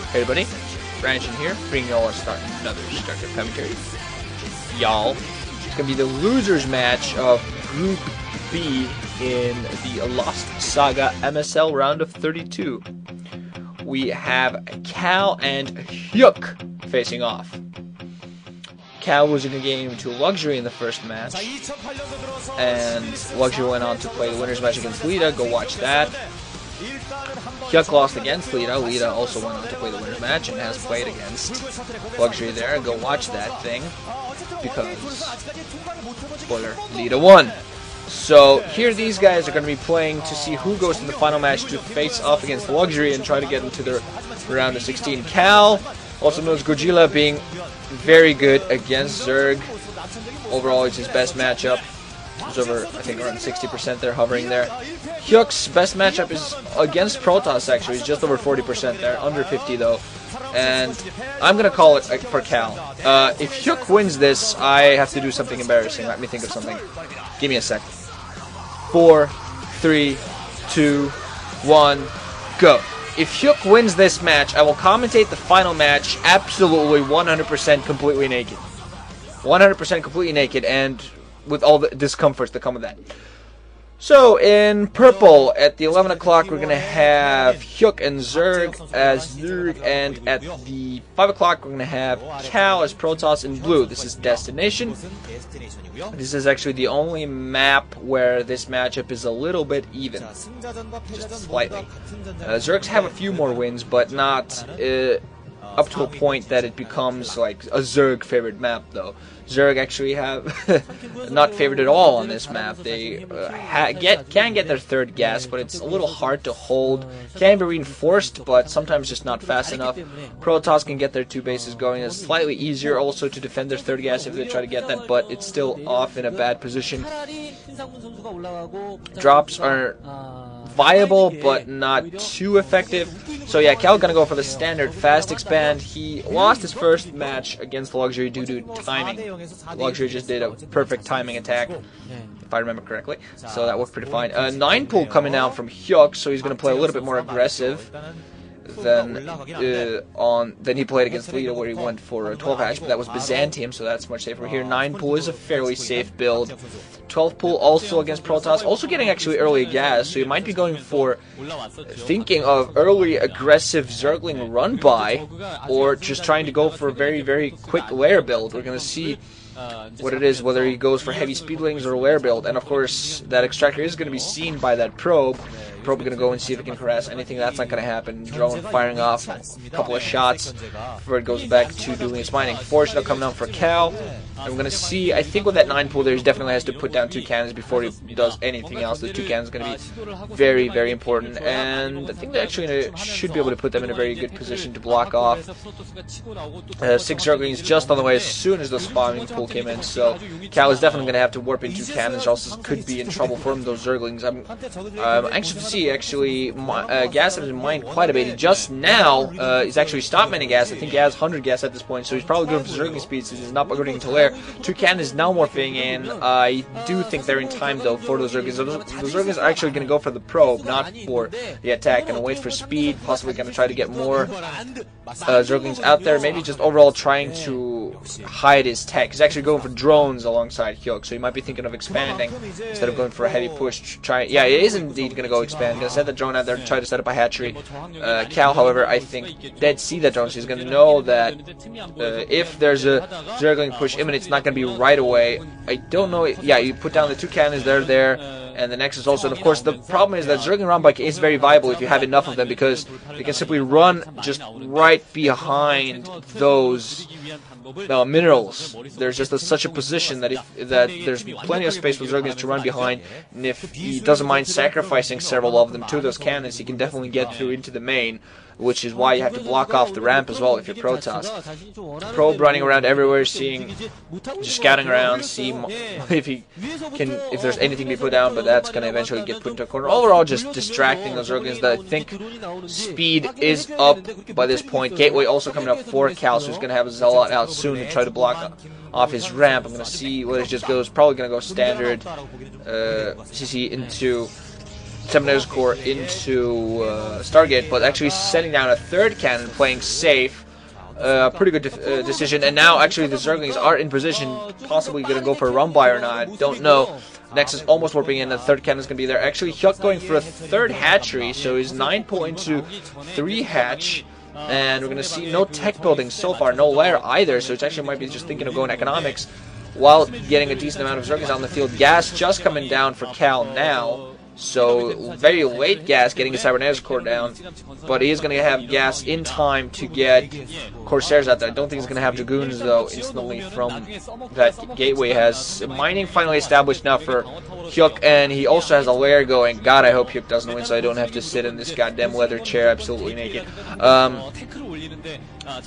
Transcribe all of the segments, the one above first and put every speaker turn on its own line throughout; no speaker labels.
Hey everybody, Ranch here, bringing y'all another StarCraft commentary. Y'all, it's gonna be the losers match of Group B in the Lost Saga MSL round of 32. We have Cal and Hyuk facing off. Cal was in a game to Luxury in the first match, and Luxury went on to play the winner's match against Lita. Go watch that. Hyuk lost against Lita. Lita also went on to play the winner's match and has played against Luxury there. Go watch that thing, because, spoiler, Lita won. So here these guys are going to be playing to see who goes to the final match to face off against Luxury and try to get into the round of 16. Cal, also known as Godzilla, being very good against Zerg. Overall, it's his best matchup. It's over, I think, around 60% there, hovering there. Hyuk's best matchup is against Protoss, actually. He's just over 40% there, under 50 though. And I'm going to call it for Cal. If Hyuk wins this, I have to do something embarrassing. Let me think of something. Give me a sec. 4, 3, 2, 1, go. If Hyuk wins this match, I will commentate the final match absolutely 100% completely naked. 100% completely naked, and with all the discomforts that come with that. So, in purple, at the 11 o'clock, we're going to have Hyuk and Zerg as Zerg, and at the 5 o'clock, we're going to have Cal as Protoss in blue. This is Destination. This is actually the only map where this matchup is a little bit even, just slightly. Zergs have a few more wins, but not up to a point that it becomes like a Zerg favorite map, though. Zerg actually have not favored at all on this map. They can get their third gas, but it's a little hard to hold. Can be reinforced, but sometimes just not fast enough. Protoss can get their two bases going. It's slightly easier also to defend their third gas if they try to get that, but it's still off in a bad position. Drops are viable, but not too effective. So yeah, Cal gonna go for the standard fast expand. He lost his first match against Luxury due to timing. Luxury just did a perfect timing attack, if I remember correctly. So that worked pretty fine. 9 pull coming out from Hyuk, so he's gonna play a little bit more aggressive than he played against Lita, where he went for a 12 hatch, but that was Byzantium, so that's much safer. Here, 9 pull is a fairly safe build. 12 pull also against Protoss, also getting actually early gas, so you might be going for thinking of early aggressive Zergling run by, or just trying to go for a very, very quick lair build. We're going to see what it is, whether he goes for heavy speedlings or lair build, and of course that extractor is going to be seen by that probe. Probably going to go and see if it can harass anything. That's not going to happen. Drone firing off a couple of shots before it goes back to doing its mining. Forge now coming down for Cal. I'm going to see, I think with that 9 pull there, he definitely has to put down 2 cannons before he does anything else. The 2 cannons are going to be very, very important, and I think they actually should be able to put them in a very good position to block off 6 Zerglings just on the way as soon as the spawning pull came in. So Cal is definitely going to have to warp in 2 cannons, or else could be in trouble for him, those Zerglings. I'm anxious to see, actually. Gas has been mined quite a bit. He just now he's actually stopped mining gas. I think he has 100 gas at this point, so he's probably going for Zergling speed since he's not upgrading to lair. 2 cannons now morphing in. I do think they're in time though for those Zerglings. So those Zerglings are actually going to go for the probe, not for the attack. Going to wait for speed, possibly going to try to get more Zerglings out there. Maybe just overall trying to hide his tech. He's actually going for drones alongside Hyuk, so he might be thinking of expanding instead of going for a heavy push. Yeah, it is indeed going to go expand. Going to set the drone out there to try to set up a hatchery. Cal, however, I think dead see that drone, so he's going to know that if there's a Zergling push imminent, it's not going to be right away. I don't know. Yeah, you put down the 2 cannons, they're there, and the Nexus also. And of course, the problem is that Zergling run bike is very viable if you have enough of them, because they can simply run just right behind those minerals. There's just such a position that there's plenty of space for Zerglings to run behind, and if he doesn't mind sacrificing several of them to those cannons, he can definitely get through into the main, which is why you have to block off the ramp as well if you're Protoss. Probe running around everywhere, just scouting around, see if there's anything to be put down, but that's going to eventually get put into a corner. Overall, just distracting those Zerglings. That I think speed is up by this point. Gateway also coming up for Cal, so he's going to have a Zealot out soon to try to block off his ramp. I'm going to see what it just goes. Probably going to go standard CC into Seminars Core into Stargate, but actually sending down a third cannon, playing safe. Pretty good decision, and now actually the Zerglings are in position, possibly going to go for a run by or not, I don't know. Nexus almost warping in, the third cannon is going to be there. Actually, Hyuk going for a third hatchery, so he's 9 point to 3 hatch. And we're going to see no tech building so far, no lair either, so it actually might be just thinking of going economics while getting a decent amount of Zerglings on the field. Gas just coming down for Cal now. So, very late gas getting his Cybernetics Core down, but he is going to have gas in time to get Corsairs out there. I don't think he's going to have Dragoons, though, instantly from that gateway. Has mining finally established now for Hyuk, and he also has a lair going. God, I hope Hyuk doesn't win so I don't have to sit in this goddamn leather chair absolutely naked.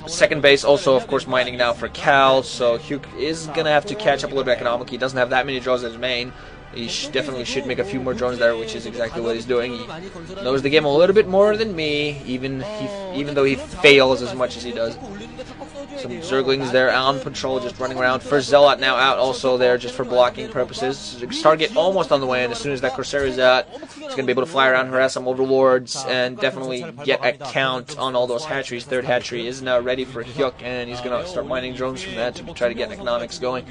Second base also, of course, mining now for Cal, so Hyuk is going to have to catch up a little bit economically. He doesn't have that many draws as his main. He definitely should make a few more drones there, which is exactly what he's doing. He knows the game a little bit more than me, even though he fails as much as he does. Some Zerglings there on patrol, just running around. First Zealot now out, also there just for blocking purposes. Target almost on the way, and as soon as that Corsair is out, he's going to be able to fly around, harass some overlords, and definitely get a count on all those hatcheries. Third hatchery is now ready for Hyuk, and he's going to start mining drones from that to try to get economics going.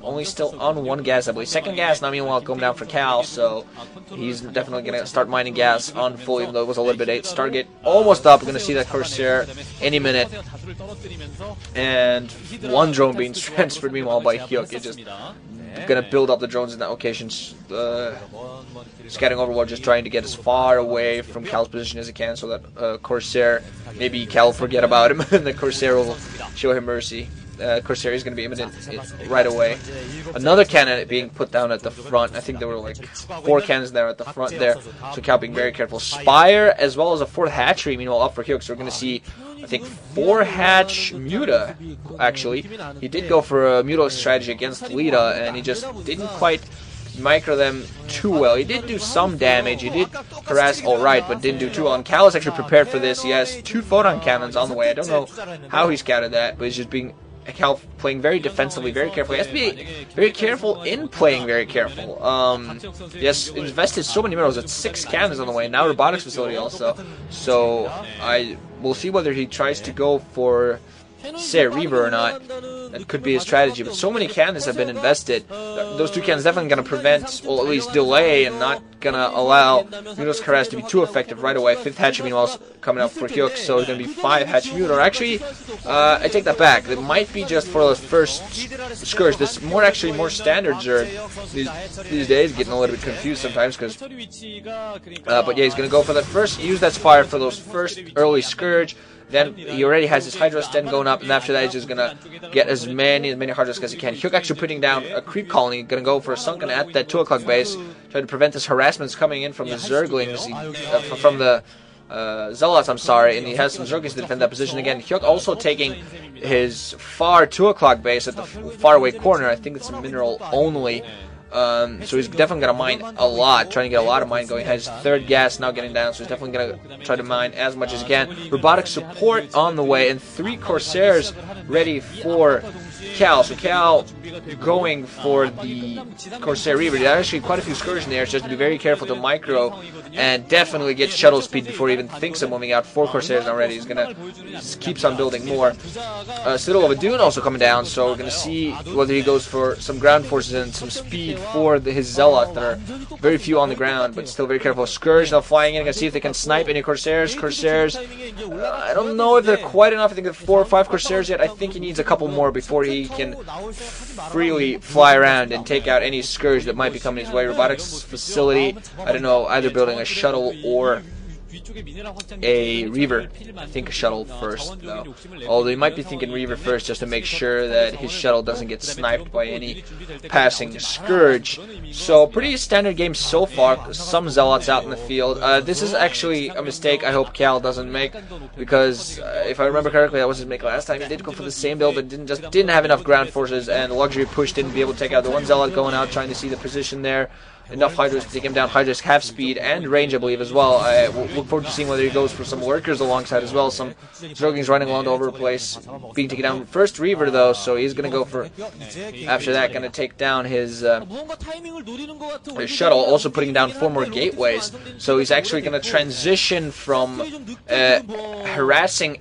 Only still on 1 gas, I believe. Second gas, now meanwhile, going down for Cal, so he's definitely going to start mining gas on full, even though it was a little bit late. Target almost up. We're going to see that Corsair any minute. And 1 drone being transferred meanwhile by Hyuk. It's just going to build up the drones in that location. Scouting Overlord just trying to get as far away from Cal's position as he can so that Corsair, maybe Cal will forget about him and the Corsair will show him mercy. Corsair is going to be imminent right away. Another cannon being put down at the front. I think there were like 4 cannons there at the front there. So Cal being very careful. Spire as well as a 4th hatchery meanwhile up for Hyuk. So we're going to see, I think, 4 hatch Muta actually. He did go for a Muta strategy against Lita and he just didn't quite micro them too well. He did do some damage, he did harass alright, but didn't do too well. And Cal is actually prepared for this. He has 2 photon cannons on the way. I don't know how he scouted that, but he's just being Cal playing very defensively, very carefully. He has to be very careful in playing very careful. Yes, invested so many minerals. It's 6 cannons on the way. Now robotics facility also. So I will see whether he tries to go for say Reaver or not. That could be a strategy, but so many cannons have been invested. Those 2 cannons definitely going to prevent, or at least delay, and not going to allow Muta's harass to be too effective right away. 5th hatch meanwhile coming up for Hyuk, so it's going to be 5 hatch Muta. Or actually, I take that back. It might be just for the first Scourge. This actually more standard Zerg these days. Getting a little bit confused sometimes, because. But yeah, he's going to go for that first. Use that Spire for those first early Scourge. Then he already has his Hydra Sten going up, and after that he's just going to get as many Hydras as he can. Hyuk actually putting down a creep colony, going to go for a Sunken at that 2 o'clock base, trying to prevent his harassments coming in from the Zerglings, from the Zealots, I'm sorry, and he has some Zerglings to defend that position again. Hyuk also taking his far 2 o'clock base at the faraway corner. I think it's a mineral only. So he's definitely going to mine a lot, trying to get a lot of mine going. Has 3rd gas now getting down, so he's definitely going to try to mine as much as he can. Robotic support on the way, and 3 Corsairs ready for Cal. So Cal going for the Corsair Reaver. There's actually quite a few Scourge in there, so just to be very careful to micro and definitely get shuttle speed before he even thinks of moving out. 4 Corsairs already. He's going to keeps on building more. Citadel of a Dune also coming down, so we're going to see whether he goes for some ground forces and some speed for his Zealot. There are very few on the ground, but still very careful. Scourge now flying in. Going to see if they can snipe any Corsairs. I don't know if they're quite enough. I think there are 4 or 5 Corsairs yet. I think he needs a couple more before he can freely fly around and take out any Scourge that might be coming his way. Robotics facility, I don't know, either building a shuttle or a Reaver. I think a shuttle first, though. Although he might be thinking Reaver first just to make sure that his shuttle doesn't get sniped by any passing Scourge. So, pretty standard game so far. Some Zealots out in the field. This is actually a mistake I hope Cal doesn't make, because if I remember correctly, that was his make last time. He did go for the same build, but didn't have enough ground forces, and the luxury push didn't be able to take out the 1 Zealot going out, trying to see the position there. enough Hydras to take him down. Hydras have speed and range, I believe, as well. We'll look forward to seeing whether he goes for some lurkers alongside as well. Some Zerglings running along all over the place, being taken down. First Reaver, though, so he's going to go for, after that, going to take down his shuttle, also putting down 4 more gateways. So he's actually going to transition from harassing